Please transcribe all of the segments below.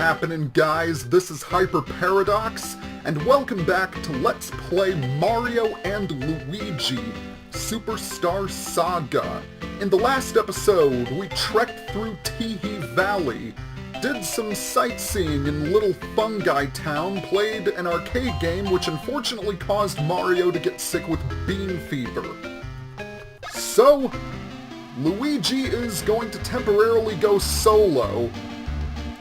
happening, guys? This is Hyper Paradox, and welcome back to Let's Play Mario and Luigi Superstar Saga. In the last episode, we trekked through Teehee Valley, did some sightseeing in Little Fungi Town, played an arcade game which unfortunately caused Mario to get sick with bean fever. So, Luigi is going to temporarily go solo,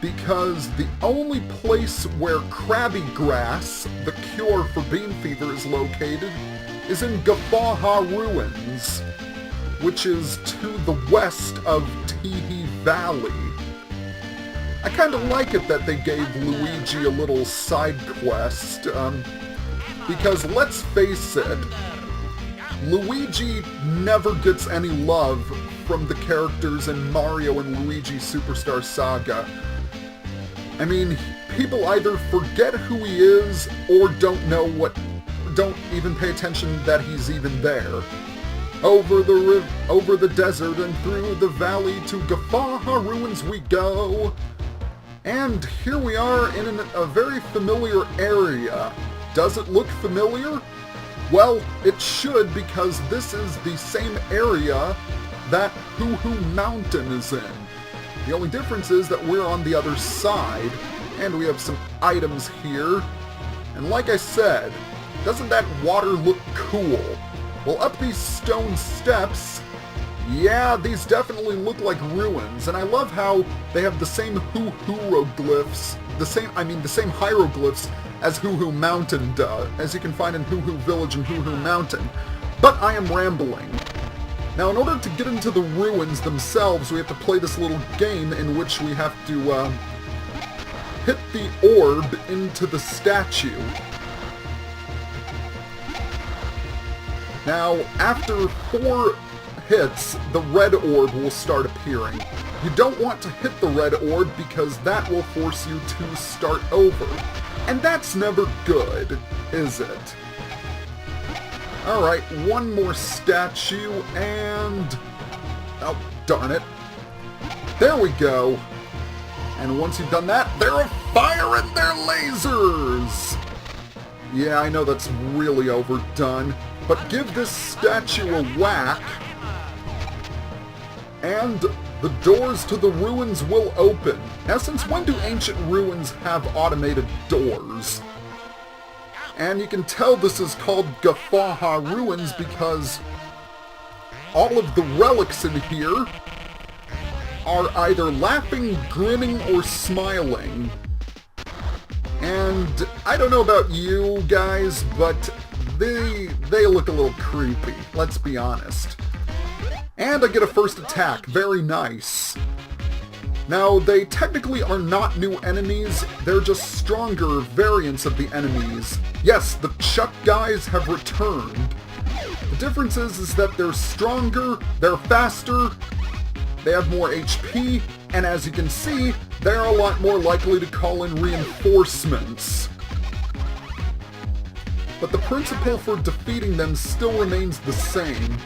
because the only place where Krabby Grass, the cure for bean fever, is located is in Guffawha Ruins, which is to the west of Teehee Valley. I kinda like it that they gave Luigi a little side quest, because let's face it, Luigi never gets any love from the characters in Mario and Luigi Superstar Saga. I mean, people either forget who he is or don't even pay attention that he's even there. Over the desert and through the valley to Guffawha Ruins we go. And here we are in a very familiar area. Does it look familiar? Well, it should, because this is the same area that Hoo Hoo Mountain is in. The only difference is that we're on the other side, and we have some items here. And like I said, doesn't that water look cool? Well, up these stone steps, yeah, these definitely look like ruins, and I love how they have the same Hoo Hieroglyphs, the same hieroglyphs as Hoo Hoo Mountain does, as you can find in Hoo Hoo Village and Hoo Hoo Mountain. But I am rambling. Now, in order to get into the ruins themselves, we have to play this little game in which we have to hit the orb into the statue. Now, after 4 hits, the red orb will start appearing. You don't want to hit the red orb because that will force you to start over. And that's never good, is it? Alright, one more statue, and... oh, darn it. There we go. And once you've done that, they're firing their lasers! Yeah, I know that's really overdone, but give this statue a whack, and the doors to the ruins will open. Now, since when do ancient ruins have automated doors? And you can tell this is called Guffawha Ruins because all of the relics in here are either laughing, grinning, or smiling. And I don't know about you guys, but they look a little creepy, let's be honest. And I get a first attack, very nice. Now, they technically are not new enemies, they're just stronger variants of the enemies. Yes, the Chuck guys have returned. The difference is that they're stronger, they're faster, they have more HP, and as you can see, they're a lot more likely to call in reinforcements. But the principle for defeating them still remains the same.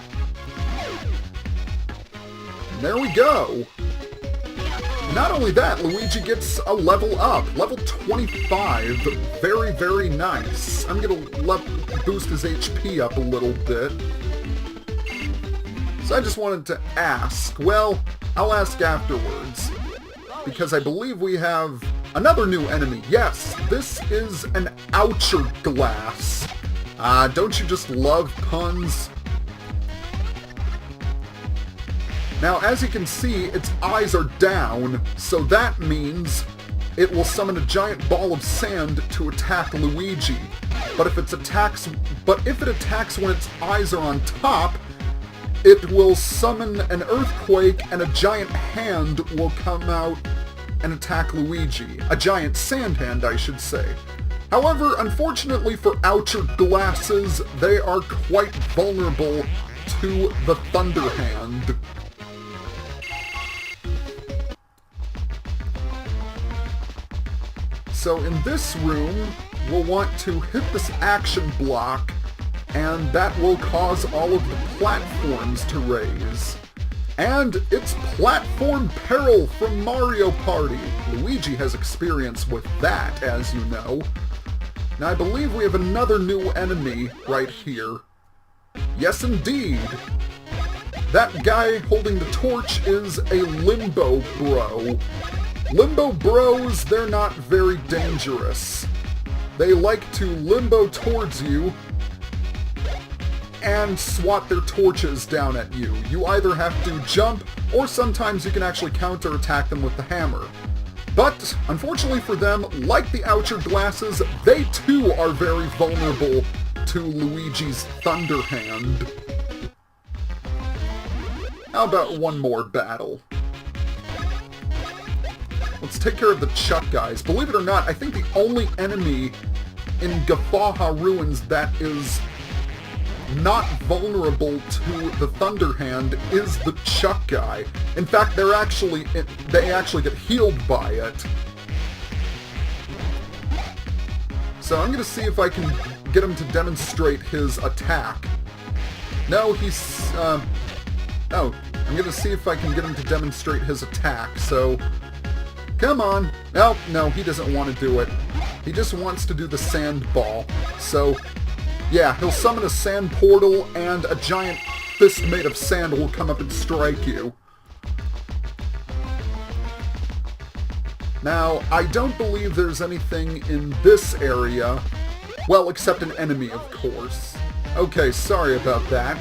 And there we go! Not only that, Luigi gets a level up, level 25, very, very nice. I'm gonna boost his HP up a little bit. So I just wanted to ask, well, I'll ask afterwards, because I believe we have another new enemy. Yes, this is an Oucherglass. Don't you just love puns? Now, as you can see, its eyes are down, so that means it will summon a giant ball of sand to attack Luigi. But if it attacks when its eyes are on top, it will summon an earthquake and a giant hand will come out and attack Luigi. A giant sand hand, I should say. However, unfortunately for Oucherglasses, they are quite vulnerable to the Thunder Hand. So in this room, we'll want to hit this action block, and that will cause all of the platforms to raise. And it's Platform Peril from Mario Party. Luigi has experience with that, as you know. Now I believe we have another new enemy right here. Yes, indeed. That guy holding the torch is a Limbo Bro. Limbo Bros, they're not very dangerous. They like to limbo towards you and swat their torches down at you. You either have to jump, or sometimes you can actually counterattack them with the hammer. But, unfortunately for them, like the Oucher Glasses, they too are very vulnerable to Luigi's Thunder Hand. How about one more battle? Let's take care of the Chuck guys. Believe it or not, I think the only enemy in Guffawha Ruins that is not vulnerable to the Thunder Hand is the Chuck guy. In fact, they actually get healed by it. So I'm gonna see if I can get him to demonstrate his attack. No, I'm gonna see if I can get him to demonstrate his attack, so... Come on! No, he doesn't want to do it. He just wants to do the sand ball. So, yeah, he'll summon a sand portal, and a giant fist made of sand will come up and strike you. Now, I don't believe there's anything in this area. Well, except an enemy, of course. Okay, sorry about that.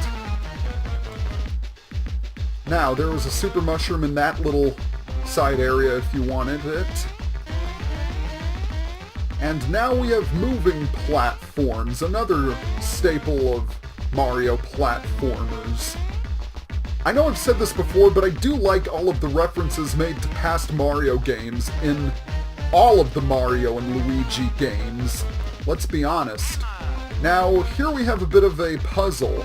Now, there was a super mushroom in that little side area if you wanted it. And now we have moving platforms, another staple of Mario platformers. I know I've said this before, but I do like all of the references made to past Mario games in all of the Mario and Luigi games. Let's be honest. Now, here we have a bit of a puzzle.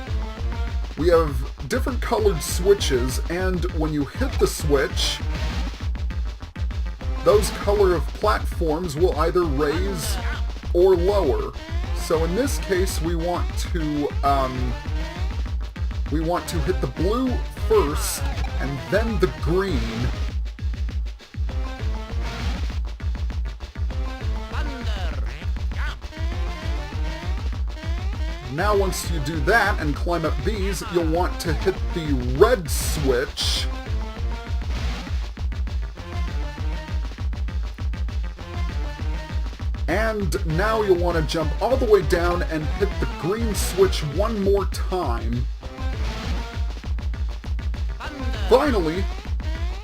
We have different colored switches, and when you hit the switch, those color of platforms will either raise or lower. So in this case, we want to hit the blue first, and then the green. Now once you do that and climb up these, you'll want to hit the red switch. And now you'll want to jump all the way down and hit the green switch one more time. Finally,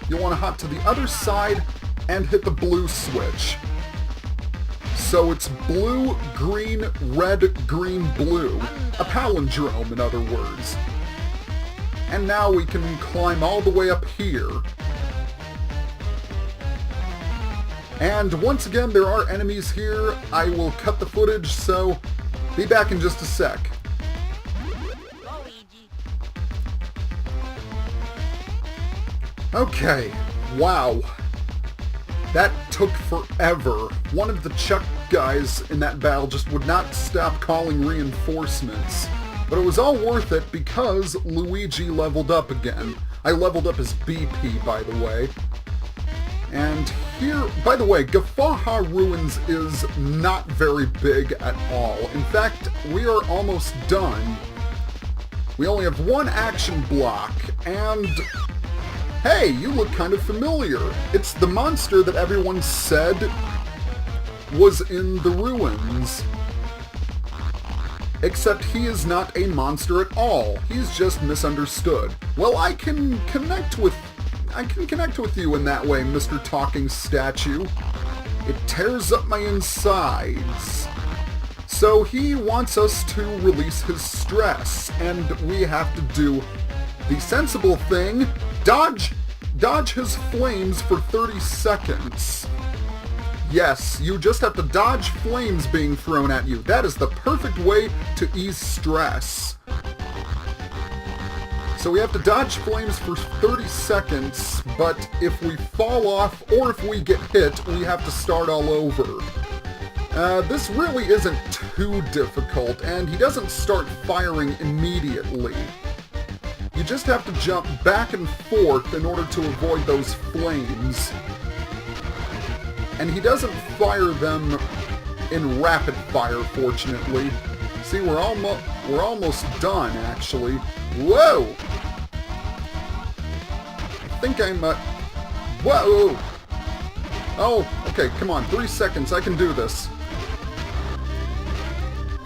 you'll want to hop to the other side and hit the blue switch. So it's blue, green, red, green, blue. A palindrome, in other words. And now we can climb all the way up here. And once again, there are enemies here. I will cut the footage, so be back in just a sec. Okay, wow. That took forever. One of the Chuck guys in that battle just would not stop calling reinforcements. But it was all worth it because Luigi leveled up again. I leveled up his BP, by the way. And here, by the way, Guffawha Ruins is not very big at all. In fact, we are almost done. We only have one action block, and... Hey, you look kind of familiar. It's the monster that everyone said was in the ruins. Except he is not a monster at all. He's just misunderstood. Well, I can connect with you in that way, Mr. Talking Statue. It tears up my insides. So he wants us to release his stress, and we have to do the sensible thing, dodge his flames for 30 seconds. Yes, you just have to dodge flames being thrown at you. That is the perfect way to ease stress. So we have to dodge flames for 30 seconds, but if we fall off or if we get hit, we have to start all over. This really isn't too difficult, and he doesn't start firing immediately. You just have to jump back and forth in order to avoid those flames. And he doesn't fire them in rapid fire, fortunately. See, we're almost done, actually. Whoa! I think I'm, whoa! Oh, okay, come on, 3 seconds, I can do this.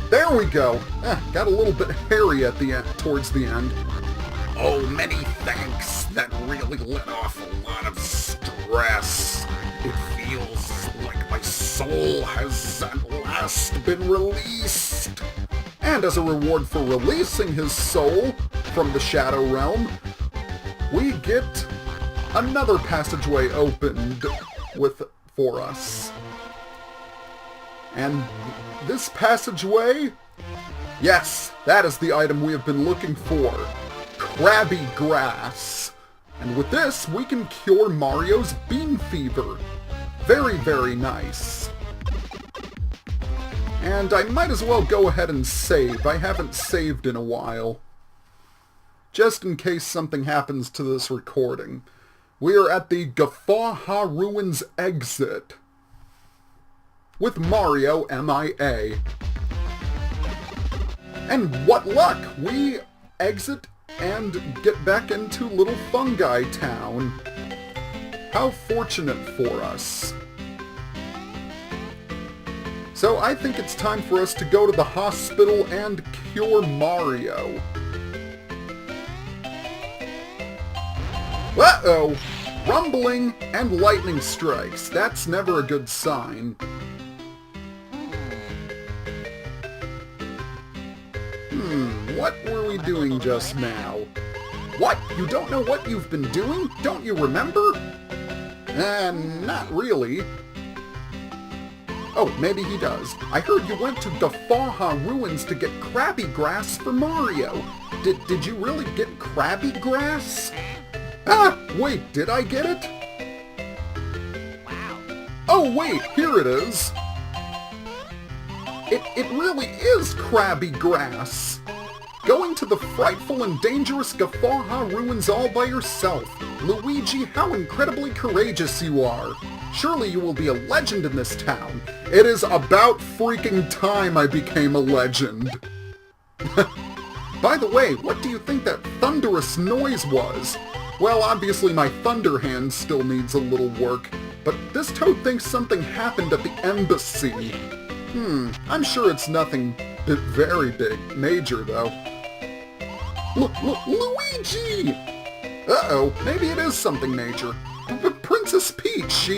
There we go! Got a little bit hairy at the end, towards the end. Oh, many thanks. That really let off a lot of stress. It feels like my soul has at last been released. And as a reward for releasing his soul from the Shadow Realm, we get another passageway opened for us. And this passageway, yes, that is the item we have been looking for. Crabby grass. And with this, we can cure Mario's bean fever. Very, very nice. And I might as well go ahead and save. I haven't saved in a while. Just in case something happens to this recording. We are at the Guffawha Ruins exit. With Mario MIA. And what luck! We exit and get back into Little Fungi Town. How fortunate for us. So I think it's time for us to go to the hospital and cure Mario. Uh-oh! Rumbling and lightning strikes. That's never a good sign. What were we doing just now? What? You don't know what you've been doing? Don't you remember? Not really. Oh, maybe he does. I heard you went to Guffawha Ruins to get crabby grass for Mario. Did you really get crabby grass? Ah, wait, did I get it? Wow. Oh, wait, here it is. It really is crabby grass. Going to the frightful and dangerous Guffawha Ruins all by yourself. Luigi, how incredibly courageous you are. Surely you will be a legend in this town. It is about freaking time I became a legend. By the way, what do you think that thunderous noise was? Well, obviously my thunder hand still needs a little work, but this toad thinks something happened at the embassy. I'm sure it's nothing very big, major though. Luigi! Uh-oh, maybe it is something major. But Princess Peach,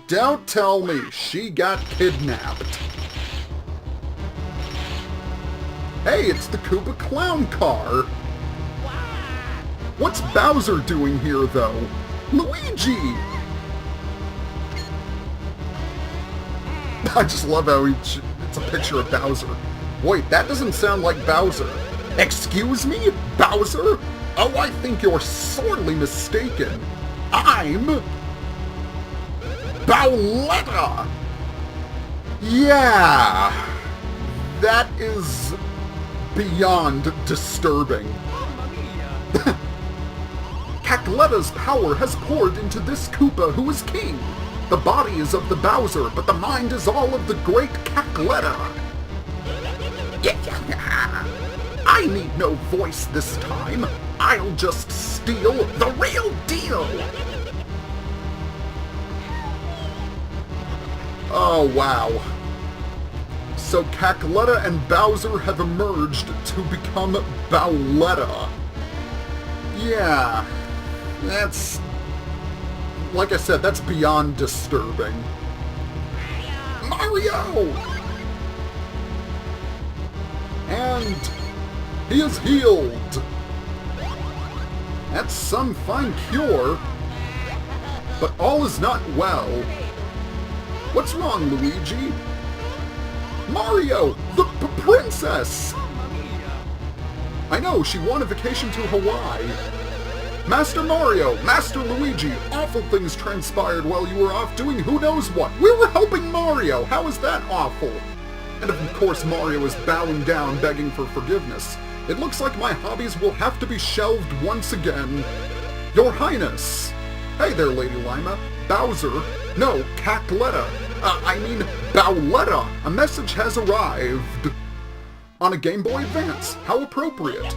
don't tell me, she got kidnapped. Hey, it's the Koopa Clown car! What's Bowser doing here, though? Luigi! I just love how it's a picture of Bowser. Wait, that doesn't sound like Bowser. Excuse me? Bowser? Oh, I think you're sorely mistaken. I'm Bowletta! Yeah! That is beyond disturbing. Cackletta's power has poured into this Koopa who is king. The body is of the Bowser, but the mind is all of the great Cackletta. I need no voice this time. I'll just steal the real deal. Oh, wow. So Cackletta and Bowser have emerged to become Bowletta. Yeah, that's... like I said, that's beyond disturbing. Mario! And he is healed. That's some fine cure. But all is not well. What's wrong, Luigi? Mario, the princess! I know, she won a vacation to Hawaii. Master Mario, Master Luigi, awful things transpired while you were off doing who knows what. We were helping Mario. How is that awful? And of course Mario is bowing down, begging for forgiveness. It looks like my hobbies will have to be shelved once again. Your Highness! Hey there, Lady Lima. Bowser. No, Cackletta. Bowletta! A message has arrived. On a Game Boy Advance. How appropriate.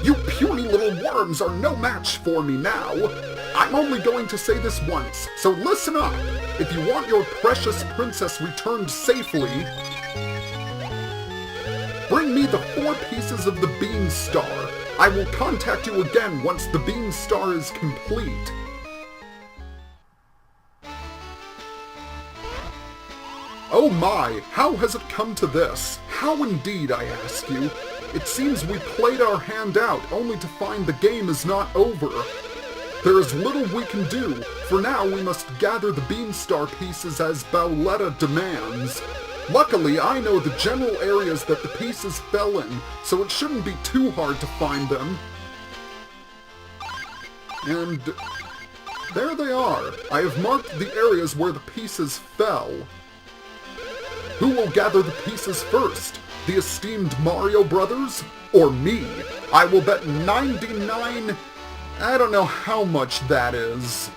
You puny little worms are no match for me now. I'm only going to say this once, so listen up. If you want your precious princess returned safely, bring me the 4 pieces of the Bean Star. I will contact you again once the Bean Star is complete. Oh my, how has it come to this? How indeed, I ask you? It seems we played our hand out, only to find the game is not over. There is little we can do. For now, we must gather the Beanstar pieces as Bowletta demands. Luckily, I know the general areas that the pieces fell in, so it shouldn't be too hard to find them. And there they are. I have marked the areas where the pieces fell. Who will gather the pieces first? The esteemed Mario Brothers? Or me? I will bet 99... I don't know how much that is.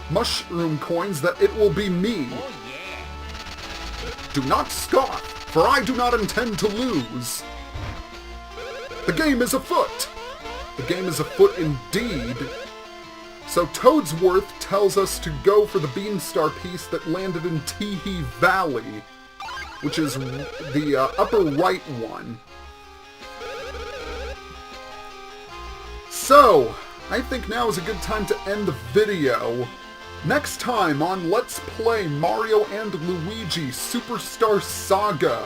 Mushroom coins that it will be me. Oh, yeah. Do not scoff, for I do not intend to lose. The game is afoot. The game is afoot indeed. So Toadsworth tells us to go for the Beanstar piece that landed in Teehee Valley, which is the upper right one. So, I think now is a good time to end the video. Next time on Let's Play Mario and Luigi Superstar Saga,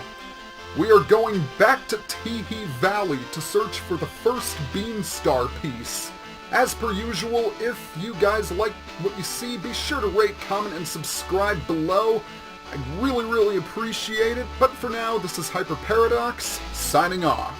we are going back to Teehee Valley to search for the first Beanstar piece. As per usual, if you guys like what you see, be sure to rate, comment, and subscribe below. I'd really appreciate it, but for now, this is Hyper Paradox, signing off.